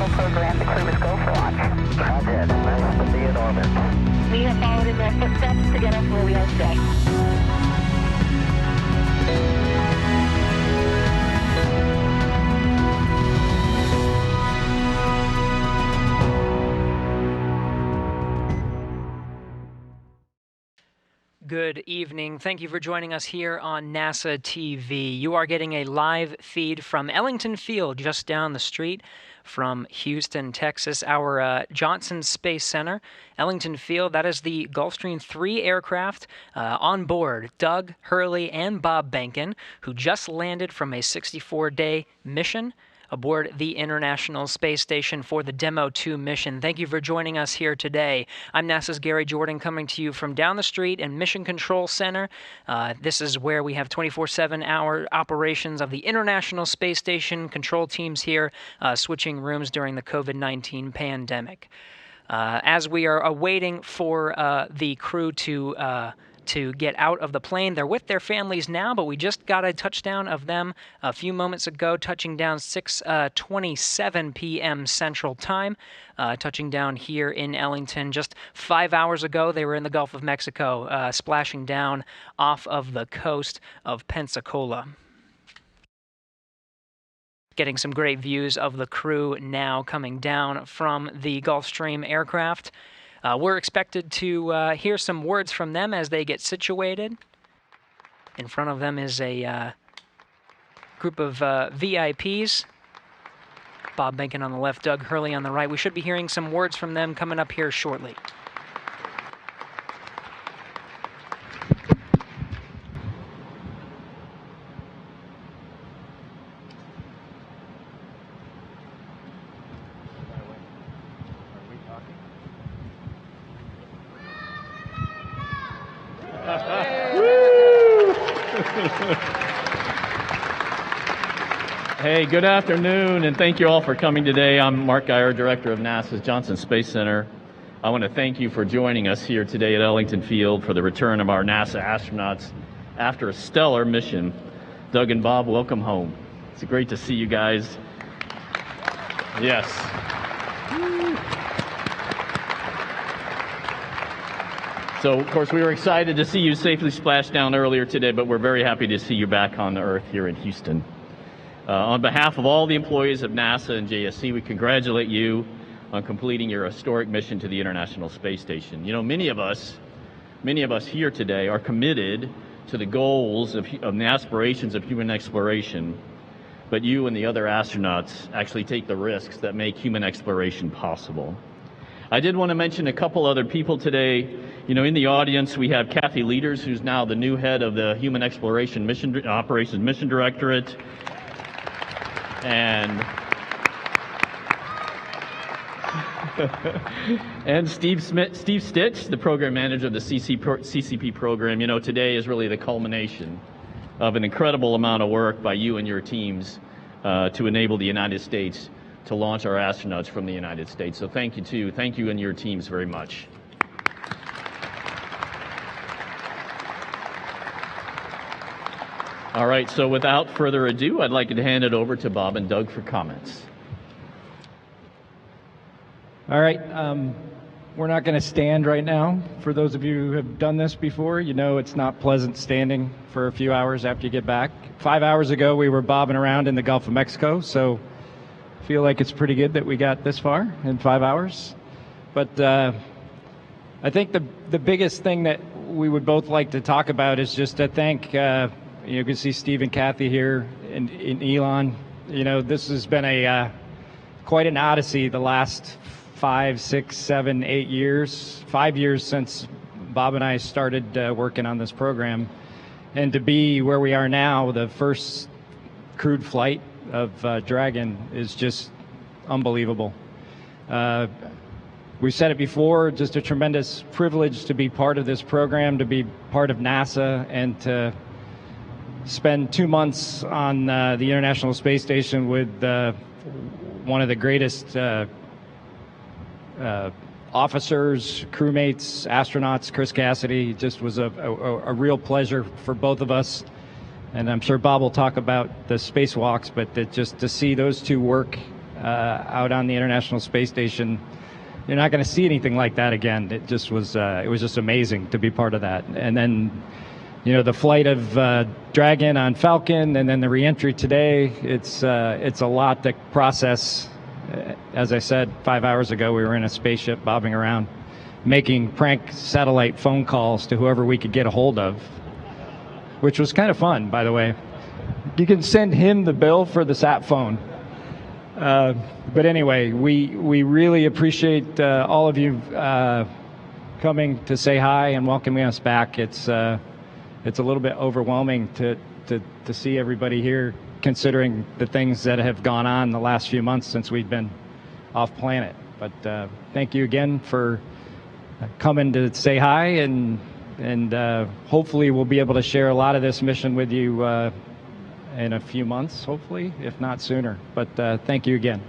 shuttle program, the crew is go for launch. Roger, nice to be in orbit. We have followed in their footsteps to get us where we are today. Good evening. Thank you for joining us here on NASA TV. You are getting a live feed from Ellington Field, just down the street from Houston, Texas, our Johnson Space Center. Ellington Field, that is the Gulfstream 3 aircraft on board. Doug, Hurley, and Bob Behnken, who just landed from a 64-day mission aboard the International Space Station for the Demo-2 mission. Thank you for joining us here today. I'm NASA's Gary Jordan, coming to you from down the street in Mission Control Center. This is where we have 24/7 hour operations of the International Space Station. Control teams here switching rooms during the COVID-19 pandemic. As we are awaiting for the crew to get out of the plane. They're with their families now, but we just got a touchdown of them a few moments ago, touching down 6:27 p.m. Central Time, touching down here in Ellington. Just 5 hours ago, they were in the Gulf of Mexico, splashing down off of the coast of Pensacola. Getting some great views of the crew now coming down from the Gulfstream aircraft. We're expected to hear some words from them as they get situated. In front of them is a group of VIPs. Bob Behnken on the left, Doug Hurley on the right. We should be hearing some words from them coming up here shortly. Hey, good afternoon, and thank you all for coming today. I'm Mark Geyer, Director of NASA's Johnson Space Center. I want to thank you for joining us here today at Ellington Field for the return of our NASA astronauts after a stellar mission. Doug and Bob, welcome home. It's great to see you guys. Yes. So, of course, we were excited to see you safely splash down earlier today, but we're very happy to see you back on Earth here in Houston. On behalf of all the employees of NASA and JSC, we congratulate you on completing your historic mission to the International Space Station. You know, many of us here today are committed to the goals of the aspirations of human exploration, but you and the other astronauts actually take the risks that make human exploration possible. I did want to mention a couple other people today. You know, in the audience we have Kathy Leaders, who's now the new head of the Human Exploration Mission Operations Mission Directorate. And Steve Stitch, the program manager of the CCP program. You know, today is really the culmination of an incredible amount of work by you and your teams to enable the United States to launch our astronauts from the United States. So thank you and your teams very much. All right, so without further ado, I'd like to hand it over to Bob and Doug for comments. All right, we're not going to stand right now. For those of you who have done this before, you know it's not pleasant standing for a few hours after you get back. 5 hours ago, we were bobbing around in the Gulf of Mexico, so I feel like it's pretty good that we got this far in 5 hours. But I think the biggest thing that we would both like to talk about is just to thank you can see Steve and Kathy here and Elon. You know, this has been quite an odyssey the last 5, 6, 7, 8 years. 5 years since Bob and I started working on this program. And to be where we are now, the first crewed flight of Dragon, is just unbelievable. We've said it before, just a tremendous privilege to be part of this program, to be part of NASA, and to spend 2 months on the International Space Station with one of the greatest officers, crewmates, astronauts, Chris Cassidy. It just was a real pleasure for both of us. And I'm sure Bob will talk about the spacewalks, but just to see those two work out on the International Space Station. You're not going to see anything like that again. It just was just amazing to be part of that. And then, the flight of Dragon on Falcon, and then the reentry today. It's a lot to process. As I said, 5 hours ago, we were in a spaceship bobbing around, making prank satellite phone calls to whoever we could get a hold of, which was kind of fun, by the way. You can send him the bill for the sat phone. But anyway, we really appreciate all of you coming to say hi and welcoming us back. It's a little bit overwhelming to see everybody here, considering the things that have gone on the last few months since we've been off planet. But thank you again for coming to say hi, and hopefully we'll be able to share a lot of this mission with you in a few months, hopefully, if not sooner. But thank you again.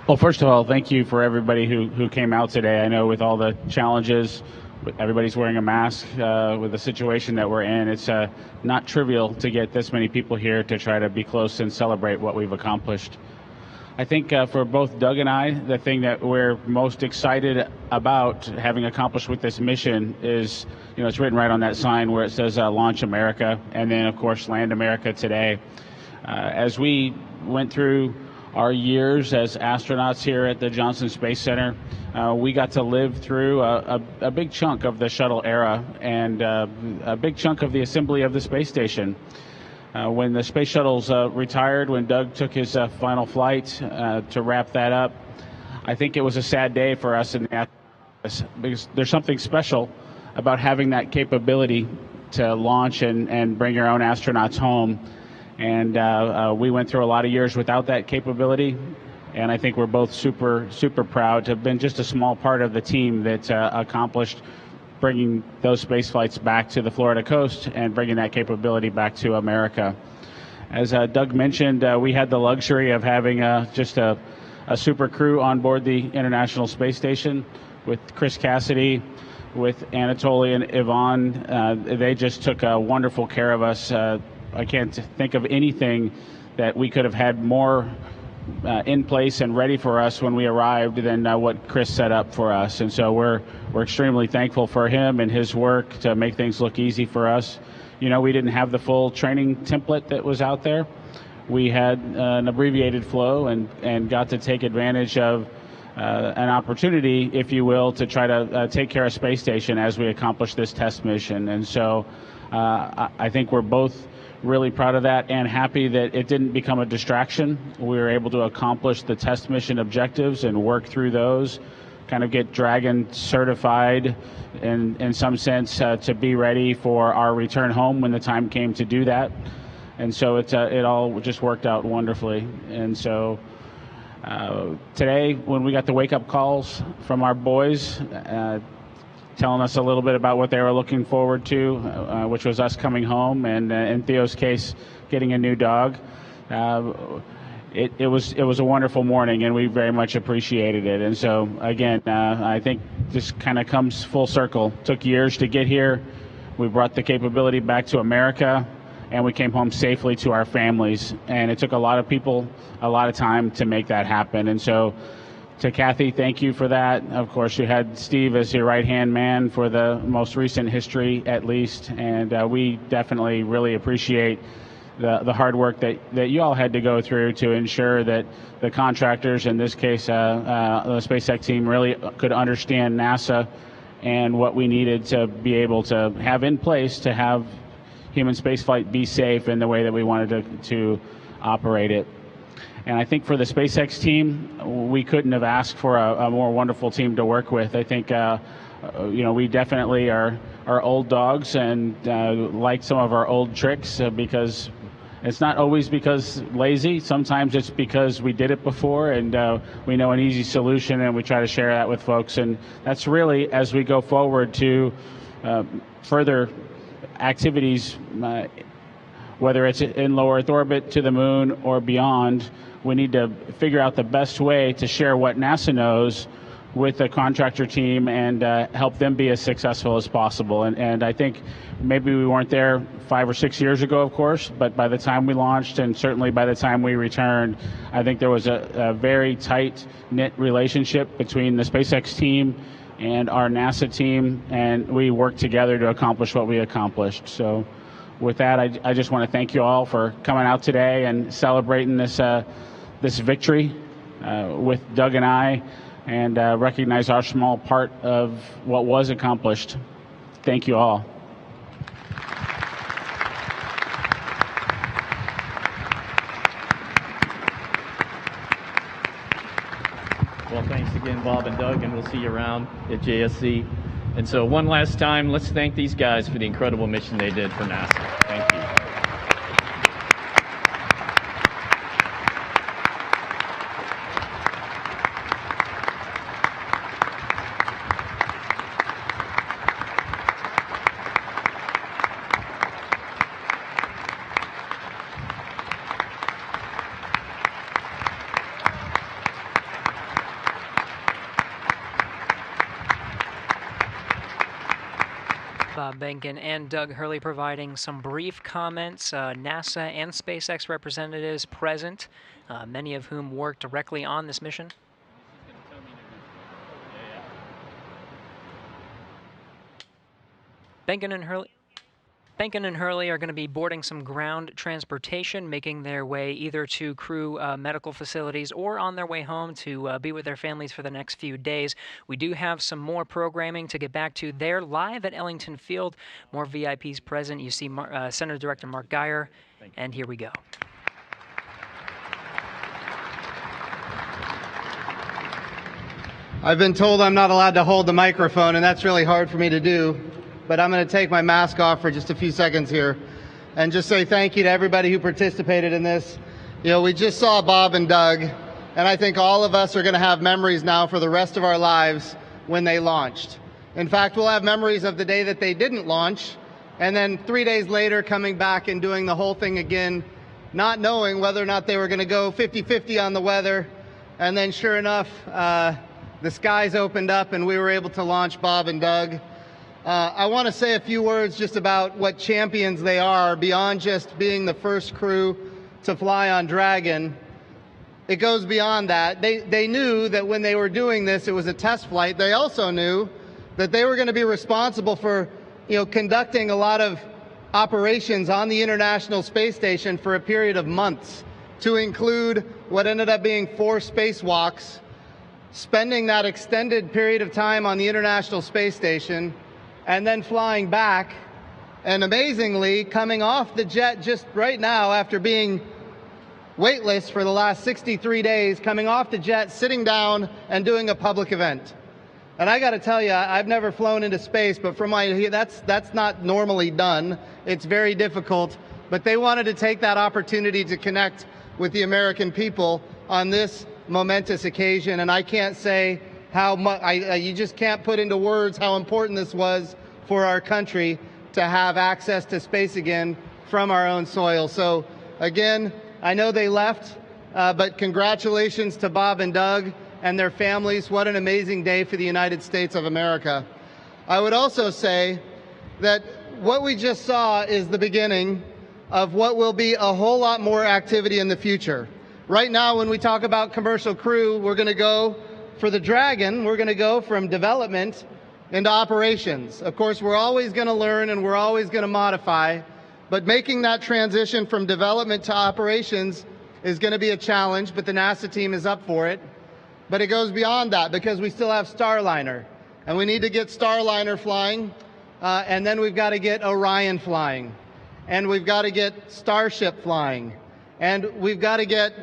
Well, first of all, thank you for everybody who came out today. I know with all the challenges, everybody's wearing a mask with the situation that we're in. It's not trivial to get this many people here to try to be close and celebrate what we've accomplished. I think for both Doug and I, the thing that we're most excited about having accomplished with this mission is, it's written right on that sign where it says Launch America, and then, of course, Land America today. As we went through our years as astronauts here at the Johnson Space Center, we got to live through a big chunk of the shuttle era and a big chunk of the assembly of the space station. When the space shuttles retired, when Doug took his final flight to wrap that up, I think it was a sad day for us in the because there's something special about having that capability to launch and bring your own astronauts home. And we went through a lot of years without that capability, and I think we're both super proud to have been just a small part of the team that accomplished bringing those space flights back to the Florida coast and bringing that capability back to America. As Doug mentioned, we had the luxury of having just a super crew on board the International Space Station with Chris Cassidy, with Anatoly and Yvonne. They just took wonderful care of us. I can't think of anything that we could have had more in place and ready for us when we arrived than what Chris set up for us. And so we're extremely thankful for him and his work to make things look easy for us. We didn't have the full training template that was out there. We had an abbreviated flow and got to take advantage of an opportunity, if you will, to try to take care of Space Station as we accomplish this test mission. And so I think we're both really proud of that and happy that it didn't become a distraction. We were able to accomplish the test mission objectives and work through those, kind of get Dragon certified in some sense to be ready for our return home when the time came to do that. And so it all just worked out wonderfully. And so today, when we got the wake-up calls from our boys, telling us a little bit about what they were looking forward to, which was us coming home, and in Theo's case, getting a new dog. It was a wonderful morning, and we very much appreciated it. And so, again, I think this kind of comes full circle. Took years to get here. We brought the capability back to America, and we came home safely to our families. And it took a lot of people a lot of time to make that happen. And so, to Kathy, thank you for that. Of course, you had Steve as your right-hand man for the most recent history, at least, and we definitely really appreciate the hard work that you all had to go through to ensure that the contractors, in this case, the SpaceX team, really could understand NASA and what we needed to be able to have in place to have human spaceflight be safe in the way that we wanted to operate it. And I think for the SpaceX team, we couldn't have asked for a more wonderful team to work with. I think, we definitely are old dogs and like some of our old tricks because it's not always because lazy. Sometimes it's because we did it before and we know an easy solution, and we try to share that with folks. And that's really, as we go forward to further activities, whether it's in low Earth orbit, to the moon, or beyond, we need to figure out the best way to share what NASA knows with the contractor team and help them be as successful as possible. And I think maybe we weren't there 5 or 6 years ago, of course, but by the time we launched and certainly by the time we returned, I think there was a very tight-knit relationship between the SpaceX team and our NASA team, and we worked together to accomplish what we accomplished. So with that, I just want to thank you all for coming out today and celebrating this victory with Doug and I, and recognize our small part of what was accomplished. Thank you all. Well, thanks again, Bob and Doug, and we'll see you around at JSC. And so one last time, let's thank these guys for the incredible mission they did for NASA. Thank you. Bob Behnken and Doug Hurley providing some brief comments. NASA and SpaceX representatives present, many of whom worked directly on this mission. Behnken and Hurley are going to be boarding some ground transportation, making their way either to crew medical facilities or on their way home to be with their families for the next few days. We do have some more programming to get back to. They're live at Ellington Field. More VIPs present. You see Senator Director Mark Geyer, and here we go. I've been told I'm not allowed to hold the microphone, and that's really hard for me to do. But I'm going to take my mask off for just a few seconds here and just say thank you to everybody who participated in this. You know, we just saw Bob and Doug, and I think all of us are going to have memories now for the rest of our lives when they launched. In fact, we'll have memories of the day that they didn't launch, and then 3 days later coming back and doing the whole thing again, not knowing whether or not they were going to go 50-50 on the weather. And then sure enough, the skies opened up and we were able to launch Bob and Doug. I want to say a few words just about what champions they are beyond just being the first crew to fly on Dragon. It goes beyond that. They knew that when they were doing this, it was a test flight. They also knew that they were going to be responsible for, conducting a lot of operations on the International Space Station for a period of months, to include what ended up being 4 spacewalks, spending that extended period of time on the International Space Station, and then flying back, and amazingly coming off the jet just right now after being weightless for the last 63 days, coming off the jet, sitting down and doing a public event. And I got to tell you, I've never flown into space, but from that's not normally done. It's very difficult, but they wanted to take that opportunity to connect with the American people on this momentous occasion, and I can't say how much, you just can't put into words how important this was for our country to have access to space again from our own soil. So again, I know they left, but congratulations to Bob and Doug and their families. What an amazing day for the United States of America. I would also say that what we just saw is the beginning of what will be a whole lot more activity in the future. Right now, when we talk about commercial crew, we're going to go for the Dragon, we're going to go from development into operations. Of course, we're always going to learn and we're always going to modify, but making that transition from development to operations is going to be a challenge, but the NASA team is up for it. But it goes beyond that because we still have Starliner, and we need to get Starliner flying, and then we've got to get Orion flying, and we've got to get Starship flying, and we've got to get,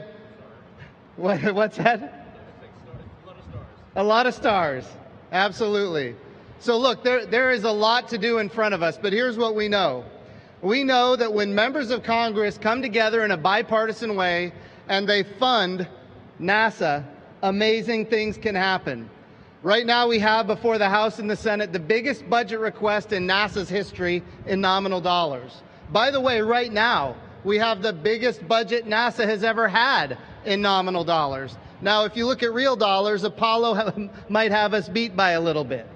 what's that? A lot of stars, absolutely. So look, there is a lot to do in front of us, but here's what we know. We know that when members of Congress come together in a bipartisan way and they fund NASA, amazing things can happen. Right now we have before the House and the Senate the biggest budget request in NASA's history in nominal dollars. By the way, right now we have the biggest budget NASA has ever had in nominal dollars. Now, if you look at real dollars, Apollo might have us beat by a little bit.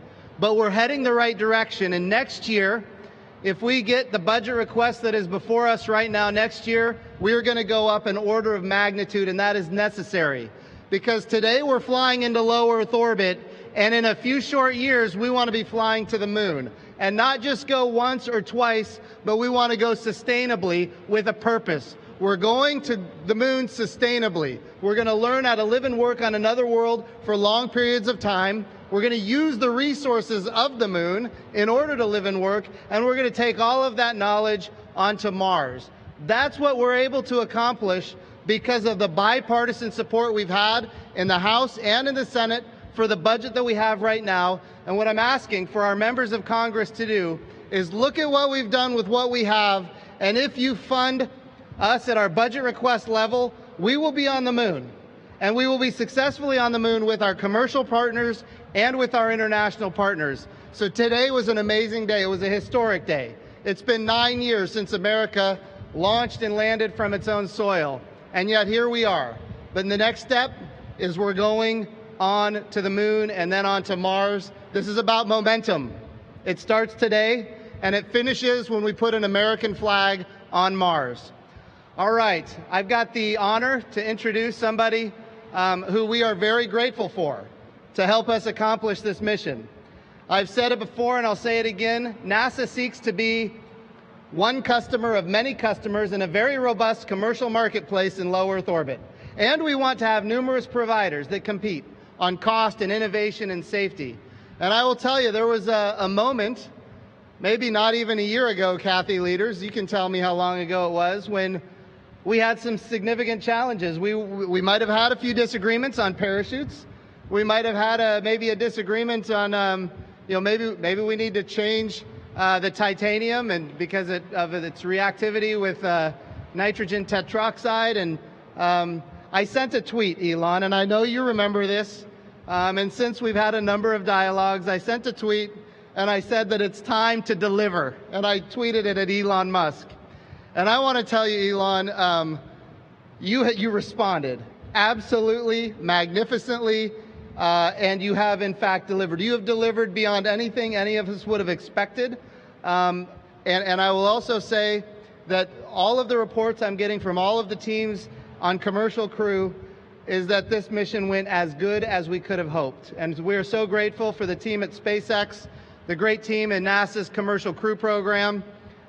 But we're heading the right direction, and next year, if we get the budget request that is before us right now, next year, we're going to go up an order of magnitude, and that is necessary. Because today we're flying into low Earth orbit, and in a few short years, we want to be flying to the moon. And not just go once or twice, but we want to go sustainably with a purpose. We're going to the moon sustainably. We're going to learn how to live and work on another world for long periods of time. We're going to use the resources of the moon in order to live and work, and we're going to take all of that knowledge onto Mars. That's what we're able to accomplish because of the bipartisan support we've had in the House and in the Senate for the budget that we have right now. And what I'm asking for our members of Congress to do is look at what we've done with what we have, and if you fund us at our budget request level, we will be on the moon. And we will be successfully on the moon with our commercial partners and with our international partners. So today was an amazing day. It was a historic day. It's been 9 years since America launched and landed from its own soil. And yet here we are. But the next step is we're going on to the moon and then on to Mars. This is about momentum. It starts today and it finishes when we put an American flag on Mars. All right, I've got the honor to introduce somebody who we are very grateful for to help us accomplish this mission. I've said it before and I'll say it again. NASA seeks to be one customer of many customers in a very robust commercial marketplace in low Earth orbit. And we want to have numerous providers that compete on cost and innovation and safety. And I will tell you, there was a moment, maybe not even a year ago, Kathy leaders, you can tell me how long ago it was, when we had some significant challenges. We might have had a few disagreements on parachutes. We might have had maybe a disagreement on, maybe we need to change the titanium and because of its reactivity with nitrogen tetroxide. And I sent a tweet, Elon, and I know you remember this. And since we've had a number of dialogues, I sent a tweet and I said that it's time to deliver. And I tweeted it at Elon Musk. And I want to tell you, Elon, you responded absolutely magnificently, and you have in fact delivered. You have delivered beyond anything any of us would have expected. And I will also say that all of the reports I'm getting from all of the teams on Commercial Crew is that this mission went as good as we could have hoped. And we're so grateful for the team at SpaceX, the great team in NASA's Commercial Crew program,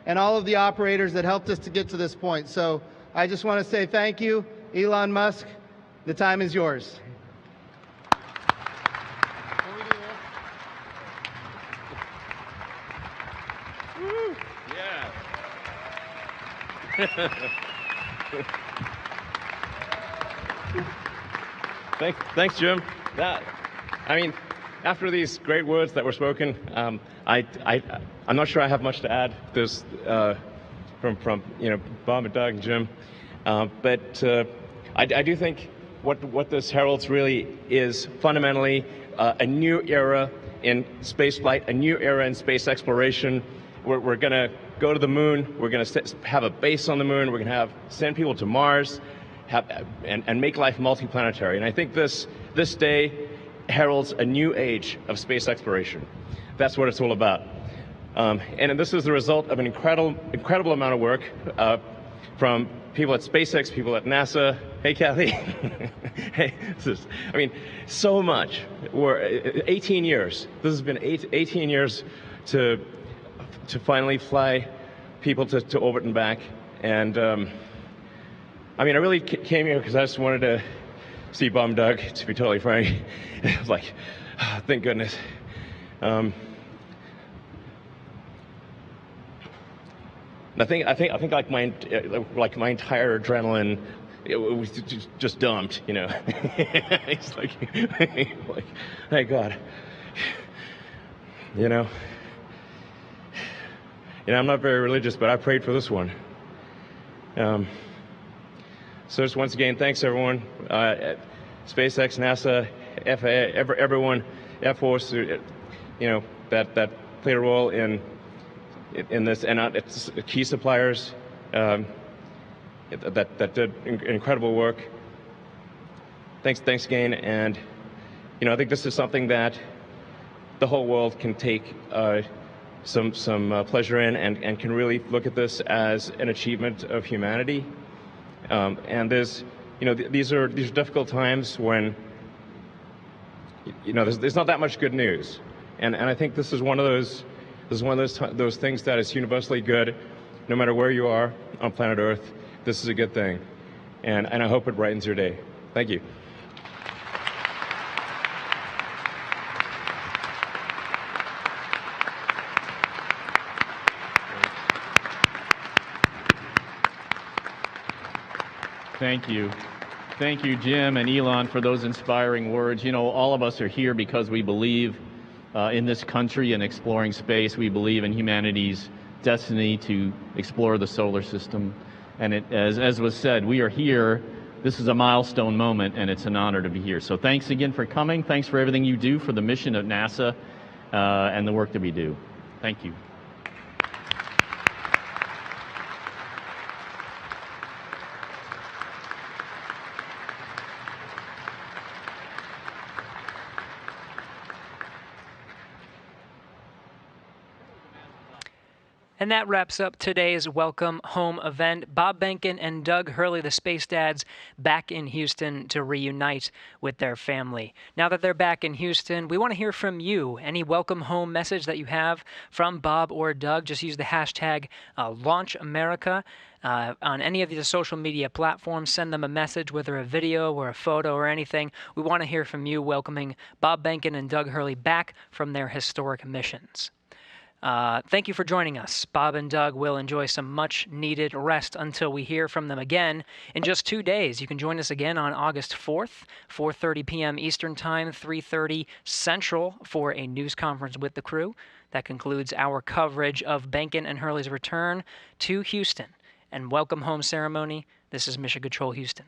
and all of the operators that helped us to get to this point. So I just want to say thank you, Elon Musk. The time is yours. Thanks, Jim. After these great words that were spoken, I'm not sure I have much to add. There's from Bob and Doug and Jim, but I do think what this heralds really is fundamentally a new era in spaceflight, a new era in space exploration. We're going to go to the moon. We're going to have a base on the moon. We're going to send people to Mars, and make life multiplanetary. And I think this day heralds a new age of space exploration. That's what it's all about. And this is the result of an incredible amount of work from people at SpaceX, people at NASA. Hey, Kathy. Hey, so much. We're 18 years. This has been 18 years to finally fly people to orbit and back. And I really came here because I just wanted to see Bob and Doug, to be totally frank. I was like, oh, thank goodness. I think like my entire adrenaline, it was just dumped, It's like, thank God. I'm not very religious, but I prayed for this one. So just once again, thanks everyone, SpaceX, NASA, FAA, everyone, Air Force, that played a role in this, and it's key suppliers that did incredible work. thanks again. And I think this is something that the whole world can take some pleasure in, and can really look at this as an achievement of humanity. And there's, these are difficult times when, there's not that much good news, and I think this is one of those things that is universally good, no matter where you are on planet Earth. This is a good thing, and I hope it brightens your day. Thank you. Thank you. Thank you, Jim and Elon, for those inspiring words. All of us are here because we believe in this country and exploring space. We believe in humanity's destiny to explore the solar system. And as was said, we are here. This is a milestone moment, and it's an honor to be here. So thanks again for coming. Thanks for everything you do for the mission of NASA and the work that we do. Thank you. And that wraps up today's Welcome Home event. Bob Behnken and Doug Hurley, the Space Dads, back in Houston to reunite with their family. Now that they're back in Houston, we want to hear from you. Any welcome home message that you have from Bob or Doug, just use the hashtag LaunchAmerica. On any of the social media platforms, send them a message, whether a video or a photo or anything. We want to hear from you welcoming Bob Behnken and Doug Hurley back from their historic missions. Thank you for joining us. Bob and Doug will enjoy some much-needed rest until we hear from them again in just 2 days. You can join us again on August 4th, 4:30 p.m. Eastern Time, 3:30 Central, for a news conference with the crew. That concludes our coverage of Behnken and Hurley's return to Houston and welcome home ceremony. This is Mission Control Houston.